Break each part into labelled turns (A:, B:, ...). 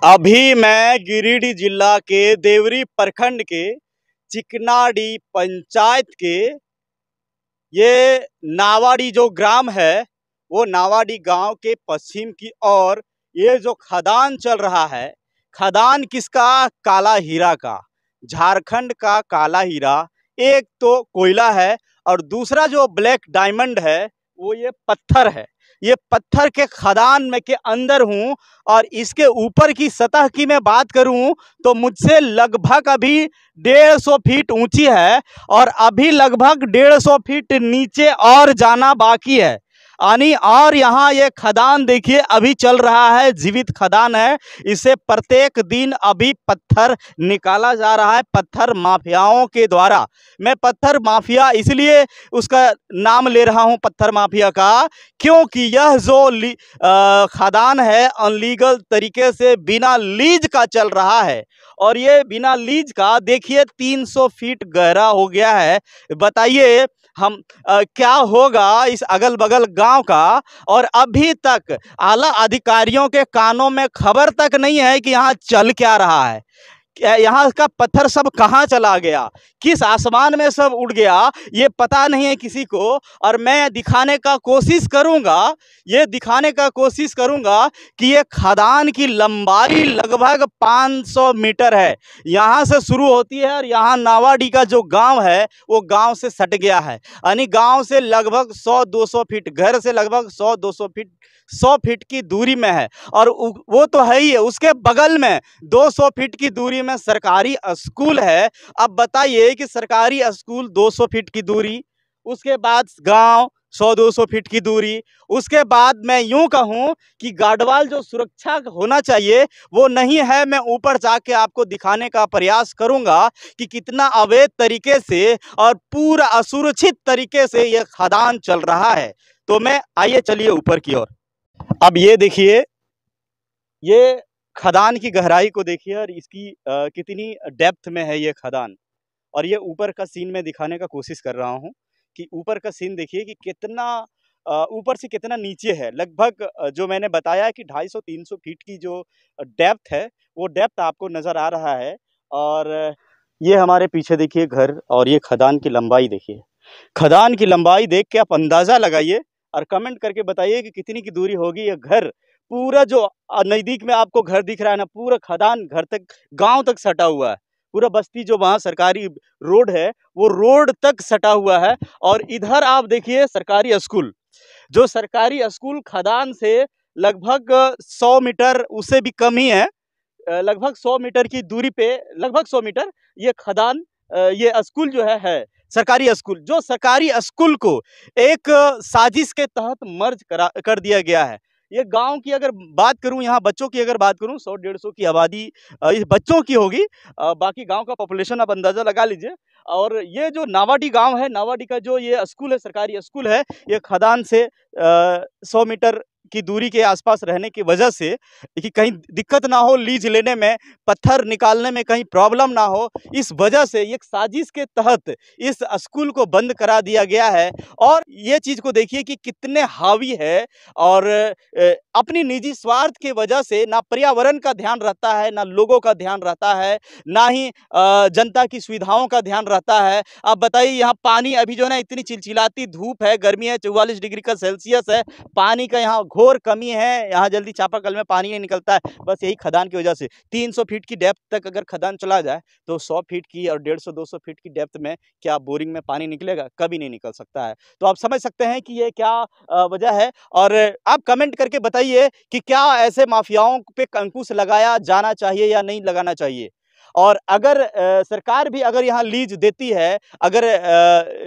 A: अभी मैं गिरिडीह जिला के देवरी प्रखंड के चिकनाडी पंचायत के ये नावाडी जो ग्राम है वो नावाडी गांव के पश्चिम की ओर ये जो खदान चल रहा है, खदान किसका? काला हीरा का, झारखंड का काला हीरा। एक तो कोयला है और दूसरा जो ब्लैक डायमंड है वो ये पत्थर है। ये पत्थर के खदान में के अंदर हूँ और इसके ऊपर की सतह की मैं बात करूँ तो मुझसे लगभग अभी 150 फीट ऊंची है और अभी लगभग 150 फीट नीचे और जाना बाकी है। यानी और यहाँ ये खदान देखिए अभी चल रहा है, जीवित खदान है। इसे प्रत्येक दिन अभी पत्थर निकाला जा रहा है पत्थर माफियाओं के द्वारा। मैं पत्थर माफिया इसलिए उसका नाम ले रहा हूँ पत्थर माफिया का, क्योंकि यह जो खदान है अनलीगल तरीके से बिना लीज का चल रहा है और ये बिना लीज का देखिए 300 फीट गहरा हो गया है। बताइए हम क्या होगा इस अगल बगल गांव का। और अभी तक आला अधिकारियों के कानों में खबर तक नहीं है कि यहाँ चल क्या रहा है, यहाँ का पत्थर सब कहाँ चला गया, किस आसमान में सब उड़ गया, ये पता नहीं है किसी को। और मैं दिखाने का कोशिश करूँगा, ये दिखाने का कोशिश करूँगा कि ये खदान की लंबाई लगभग 500 मीटर है। यहाँ से शुरू होती है और यहाँ नावाडी का जो गांव है वो गांव से सट गया है। यानी गांव से लगभग 100-200 फीट, घर से लगभग 100 फीट की दूरी में है। और वो तो है ही है, उसके बगल में 200 फीट की दूरी में सरकारी स्कूल है। अब बताइए कि सरकारी स्कूल 200 फीट की दूरी, उसके बाद गांव 100-200 फीट की दूरी, उसके बाद मैं यूं कहूं कि गार्डवाल जो सुरक्षा होना चाहिए वो नहीं है। मैं ऊपर जाके आपको दिखाने का प्रयास करूंगा कि कितना अवैध तरीके से और पूरा असुरक्षित तरीके से यह खदान चल रहा है। तो मैं आइए चलिए ऊपर की ओर। अब ये देखिए, ये खदान की गहराई को देखिए और इसकी कितनी डेप्थ में है ये खदान। और ये ऊपर का सीन मैं दिखाने का कोशिश कर रहा हूँ कि ऊपर का सीन देखिए कि कितना ऊपर से कितना नीचे है। लगभग जो मैंने बताया कि 250-300 फीट की जो डेप्थ है वो डेप्थ आपको नज़र आ रहा है। और ये हमारे पीछे देखिए घर, और ये खदान की लंबाई देखिए। खदान की लंबाई देख के आप अंदाज़ा लगाइए और कमेंट करके बताइए कि कितनी की दूरी होगी। ये घर पूरा जो नज़दीक में आपको घर दिख रहा है ना, पूरा खदान घर तक, गांव तक सटा हुआ है। पूरा बस्ती जो वहाँ सरकारी रोड है वो रोड तक सटा हुआ है। और इधर आप देखिए सरकारी स्कूल, जो सरकारी स्कूल खदान से लगभग 100 मीटर, उससे भी कम ही है, लगभग 100 मीटर की दूरी पे, लगभग 100 मीटर ये खदान, ये स्कूल जो है सरकारी स्कूल, जो सरकारी स्कूल को एक साजिश के तहत मर्ज कर दिया गया है। ये गांव की अगर बात करूं, यहाँ बच्चों की अगर बात करूं, 100-150 की आबादी इस बच्चों की होगी। बाकी गांव का पॉपुलेशन आप अंदाज़ा लगा लीजिए। और ये जो नावाडी गांव है, नावाडी का जो ये स्कूल है, सरकारी स्कूल है, ये खदान से 100 मीटर की दूरी के आसपास रहने की वजह से कि कहीं दिक्कत ना हो, लीज लेने में, पत्थर निकालने में कहीं प्रॉब्लम ना हो, इस वजह से एक साजिश के तहत इस स्कूल को बंद करा दिया गया है। और ये चीज़ को देखिए कि कितने हावी है और अपनी निजी स्वार्थ की वजह से ना पर्यावरण का ध्यान रहता है, ना लोगों का ध्यान रहता है, ना ही जनता की सुविधाओं का ध्यान रहता है। अब बताइए यहाँ पानी अभी जो है ना, इतनी चिलचिलाती धूप है, गर्मी है, 44 डिग्री का सेल्सियस है, पानी का यहाँ घोर कमी है। यहाँ जल्दी चापाकल में पानी नहीं निकलता है, बस यही खदान की वजह से। 300 फीट की डेप्थ तक अगर खदान चला जाए तो 100 फीट की और 150-200 फीट की डेप्थ में क्या बोरिंग में पानी निकलेगा? कभी नहीं निकल सकता है। तो आप समझ सकते हैं कि ये क्या वजह है। और आप कमेंट करके बताइए कि क्या ऐसे माफियाओं पे अंकुश लगाया जाना चाहिए या नहीं लगाना चाहिए। और अगर सरकार भी अगर यहाँ लीज देती है, अगर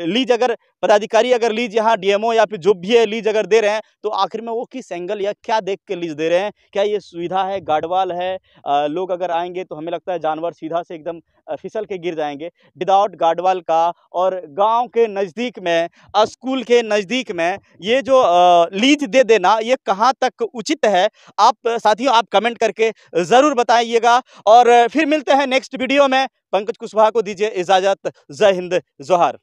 A: लीज, अगर पदाधिकारी अगर लीज यहाँ डीएमओ या फिर जो भी है लीज अगर दे रहे हैं तो आखिर में वो किस एंगल या क्या देख के लीज दे रहे हैं? क्या ये सुविधा है, गार्डवाल है? लोग अगर आएंगे तो हमें लगता है जानवर सीधा से एकदम फिसल के गिर जाएंगे। विदाउट गार्डवाल का और गांव के नज़दीक में, स्कूल के नज़दीक में ये जो लीज दे देना, ये कहाँ तक उचित है? आप साथियों आप कमेंट करके ज़रूर बताइएगा। और फिर मिलते हैं नेक्स्ट वीडियो में। पंकज कुशवाहा को दीजिए इजाज़त। जय हिंद, जोहार।